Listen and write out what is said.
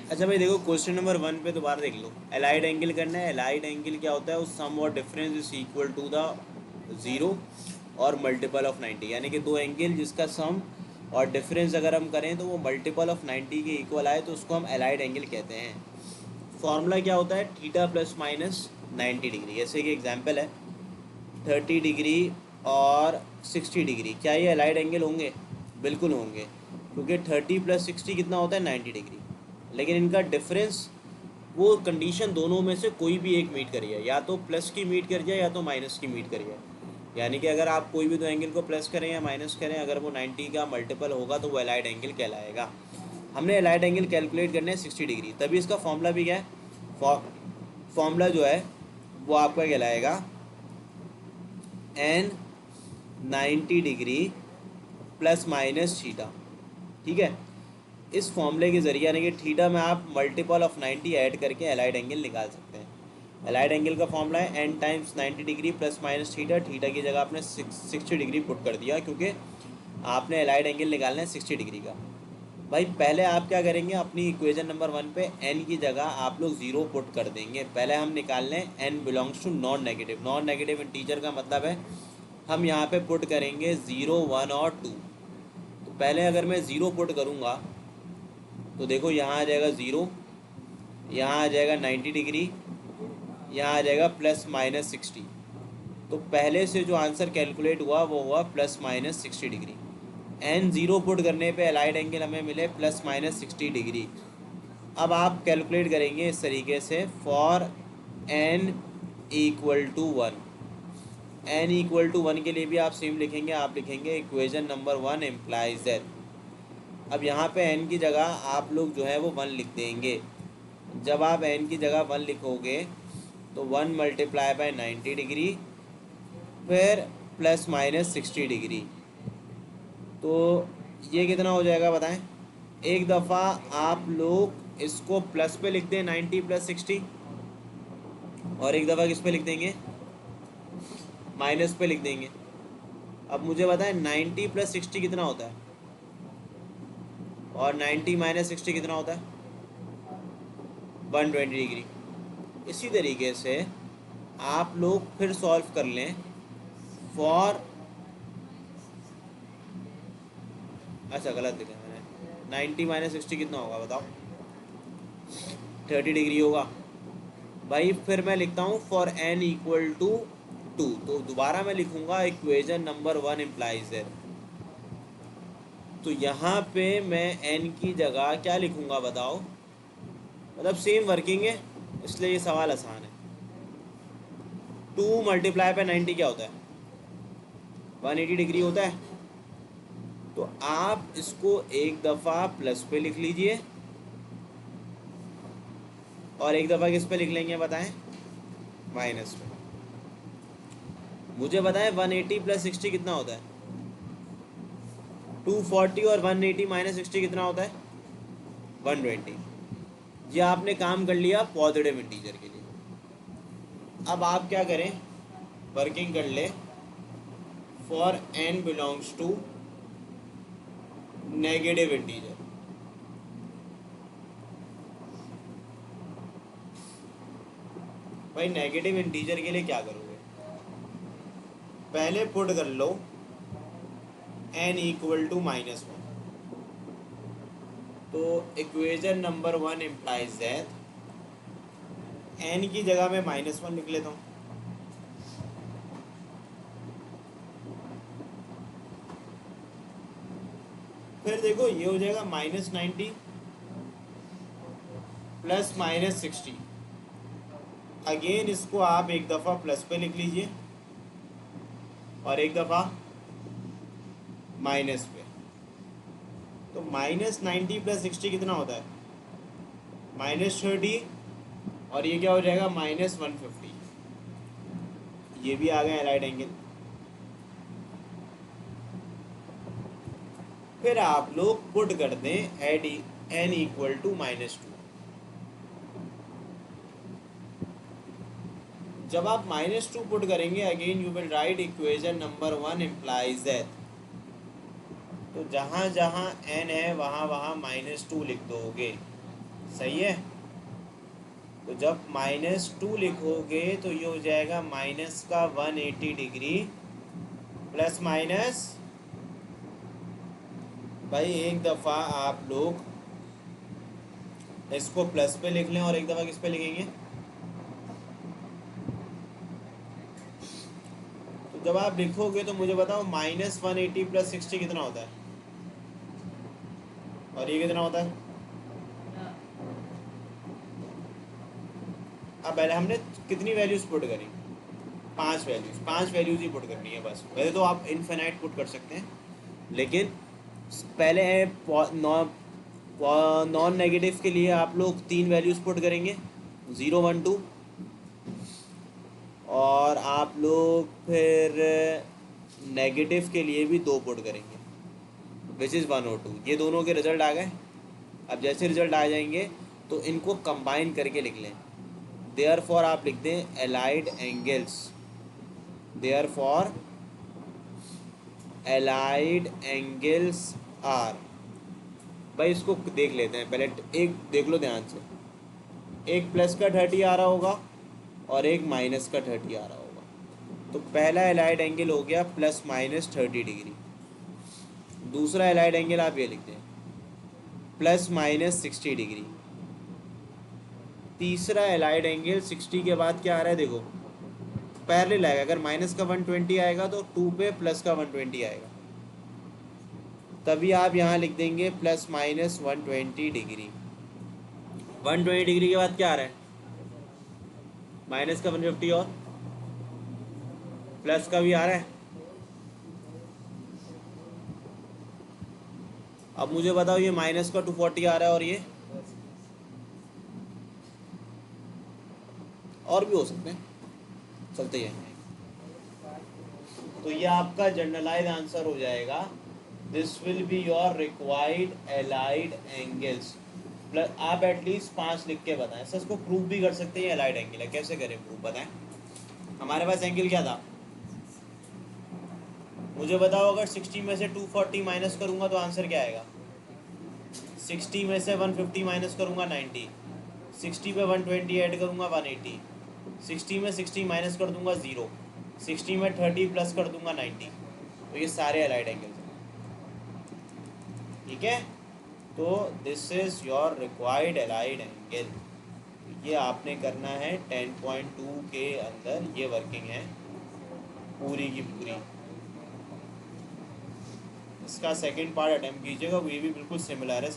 अच्छा भाई देखो, क्वेश्चन नंबर 1 पे दोबारा देख लो। एलाइड एंगल करना है। एलाइड एंगल क्या होता है? उस सम और difference is equal to the zero और मल्टीपल ऑफ 90, यानी कि दो एंगल जिसका सम और डिफरेंस अगर हम करें तो वो मल्टीपल ऑफ 90 के इक्वल आए तो उसको हम एलाइड एंगल कहते हैं। फॉर्मूला क्या होता है? Theta plus minus 90 degree. जैसे कि एग्जांपल है 30 डिग्री और 60 डिग्री, क्या ये अलाइड एंगल होंगे? बिल्कुल होंगे, क्योंकि 30 + 60 कितना होता है? 90 डिग्री। लेकिन इनका डिफरेंस, वो कंडीशन दोनों में से कोई भी एक मीट करिए, या तो प्लस की मीट कर जाए या तो माइनस की मीट करिए। यानी कि अगर आप कोई भी दो एंगल को प्लस करें या माइनस करें, अगर वो 90 का मल्टीपल होगा तो वो अलाइड एंगल कहलाएगा। हमने अलाइड एंगल कैलकुलेट करने हैं 60 डिग्री, तभी इसका फॉर्मूला भी क्या है? फॉर्मूला जो है वो आपका कहलाएगा n 90 degree plus minus theta. ठीक है, इस फॉर्मूले के जरिए यानी कि थीटा में आप मल्टीपल ऑफ 90 ऐड करके अलाइड एंगल निकाल सकते हैं। अलाइड एंगल का फॉर्मूला है n times 90 degree plus minus theta. Theta की जगह आपने 60 डिग्री पुट कर दिया, क्योंकि आपने अलाइड एंगल निकालना है 60 डिग्री का। भाई पहले आप क्या करेंगे? अपनी इक्वेशन नंबर 1 पे n की जगह आप लोग ज़ीरो पुट कर देंगे। पहले हम निकाल लें n belongs to non negative. Non negative integer का मतलब है हम यहाँ पे पुट करेंगे 0, 1 और 2। तो पहले अगर मैं ज़ीरो पुट करूँगा तो देखो यहाँ आ जाएगा ज़ीरो, यहाँ आ जाएगा 90 डिग्री, यहाँ आ जाएगा प्लस माइनस 60। तो पहले से जो आंसर कैलकुलेट हुआ वो हुआ plus minus 60 degree. N zero put करने पे अलाइड एंगल हमें मिले प्लस माइनस 60 डिग्री। अब आप कैलकुलेट करेंगे इस तरीके से, for n equal to one. N equal to one के लिए भी आप सेम लिखेंगे, आप लिखेंगे इक्वेशन नंबर 1 इम्प्लाइज दैट। अब यहाँ पे एन की जगह आप लोग जो है वो 1 लिख देंगे। जब आप एन की जगह 1 लिखोगे तो 1 मल्टीप्लाई बाय 90 डिग्री, फिर प्लस माइनस 60 डिग्री। तो ये कितना हो जाएगा बताएं? एक दफ़ा आप लोग इसको प्लस पे लिख दें 90 + 60, और एक दफ़ा किस पे लिख देंगे? माइनस पे लिख देंगे। अब मुझे बताएं 90 + 60 कितना होता है, और 90 - 60 कितना होता है? 120 डिग्री। इसी तरीके से आप लोग फिर सॉल्व कर लें फॉर, अच्छा गलत लिखा मैंने, 90 - 60 कितना होगा बताओ? 30 डिग्री होगा। भाई फिर मैं लिखता हूँ फॉर एन इक्वल टू 2। तो दोबारा मैं लिखूँगा इक्वेशन नंबर 1 इम्प्लाइज है। तो यहाँ पे मैं एन की जगह क्या लिखूँगा बताओ? मतलब सेम वर्किंग है, इसलिए ये सवाल आसान है। 2 मल्टीप्लाई पे 90 क्या होता है? 180 डिग्री होता है। तो आप इसको एक दफ़ा प्लस पे लिख लीजिए, और एक दफ़ा किस पे लिख लेंगे बताएं? माइनस पे। मुझे बताएं 180 + 60 कितना होता है? 240, और 180 - 60 कितना होता है? 120। ये आपने काम कर लिया पॉजिटिव इंटीजर के लिए। अब आप क्या करें? वर्किंग कर ले for n belongs to negative integer. भाई नेगेटिव इंटीजर के लिए क्या करोगे? पहले पुट कर लो एन इक्वल टू -1। तो equation number 1 implies that n की जगह मैं -1 लिख लेता हूँ। फिर देखो ये हो जाएगा -90 प्लस -60। अगेन इसको आप एक दफ़ा प्लस पे लिख लीजिए, और एक दफ़ा माइनस पे। तो -90 + 60 कितना होता है? -30, और ये क्या हो जाएगा? -150। ये भी आ गया एलाइड एंगल। फिर आप लोग पुट कर दें एड एन इक्वल टू -2। जब आप -2 पुट करेंगे, again you will write equation number 1 implies that. तो जहाँ जहाँ n है वहाँ वहाँ -2 लिख दोगे। सही है। तो जब -2 लिखोगे तो ये हो जाएगा माइनस का 180 डिग्री प्लस माइनस। भाई एक दफ़ा आप लोग इसको प्लस पे लिख लें और एक दफ़ा किस पे लिखेंगे। तो जब आप लिखोगे तो मुझे बताओ -180 + 60 कितना होता है, और ये कितना होता है। अब पहले हमने कितनी वैल्यूज पुट करी, 5 वैल्यूज ही पुट करनी है बस। वैसे तो आप इनफिनाइट पुट कर सकते हैं, लेकिन पहले नॉन नेगेटिव के लिए आप लोग 3 वैल्यूज पुट करेंगे, 0 1 2, और आप लोग फिर नेगेटिव के लिए भी 2 पुट करेंगे, विच इज़ 1 और 2। ये दोनों के रिजल्ट आ गए। अब जैसे रिजल्ट आ जाएंगे तो इनको कंबाइन करके लिख लें। देयर फॉर आप लिख दें allied angles, there for allied angles are. भाई इसको देख लेते हैं पहले, एक देख लो ध्यान से। एक प्लस का 30 आ रहा होगा और एक माइनस का 30 आ रहा होगा। तो पहला एलाइड एंगल हो गया +-30 डिग्री। दूसरा एलाइड एंगल आप ये लिखते हैं +-60 डिग्री। तीसरा एलाइड एंगल 60 के बाद क्या आ रहा है देखो, पैरेलल आएगा। अगर माइनस का 120 आएगा तो 2 पे प्लस का 120 आएगा, तभी आप यहाँ लिख देंगे +-120 डिग्री। 120 डिग्री के बाद क्या आ रहा है, माइनस का 150 और प्लस का भी आ रहा है। अब मुझे बताओ ये माइनस का 240 आ रहा है और ये और भी हो सकते हैं, चलते हैं। तो ये आपका जनरलाइज आंसर हो जाएगा, this will be your required allied angles. Plus आप एटलीस्ट 5 लिख के बताएं। सर इसको प्रूव भी कर सकते हैं एलाइड एंगल है, कैसे करें प्रूव बताएं। हमारे पास एंगल क्या था, मुझे बताओ। अगर 60 में से 240 माइनस करूंगा तो आंसर क्या आएगा। 60 में से 150 माइनस करूंगा 90, 60 पे 120 ऐड करूंगा 180, 60 में 60 माइनस कर दूंगा 0, 60 में 30 प्लस कर दूंगा 90। तो ये सारे एलाइड एंगल्स हैं, ठीक है। तो this is your required allied angle. ये आपने करना है 10.2 के अंदर, ये वर्किंग है पूरी की पूरी। इसका सेकंड पार्ट अटेम्प्ट कीजिएगा, ये भी बिल्कुल सिमिलर है।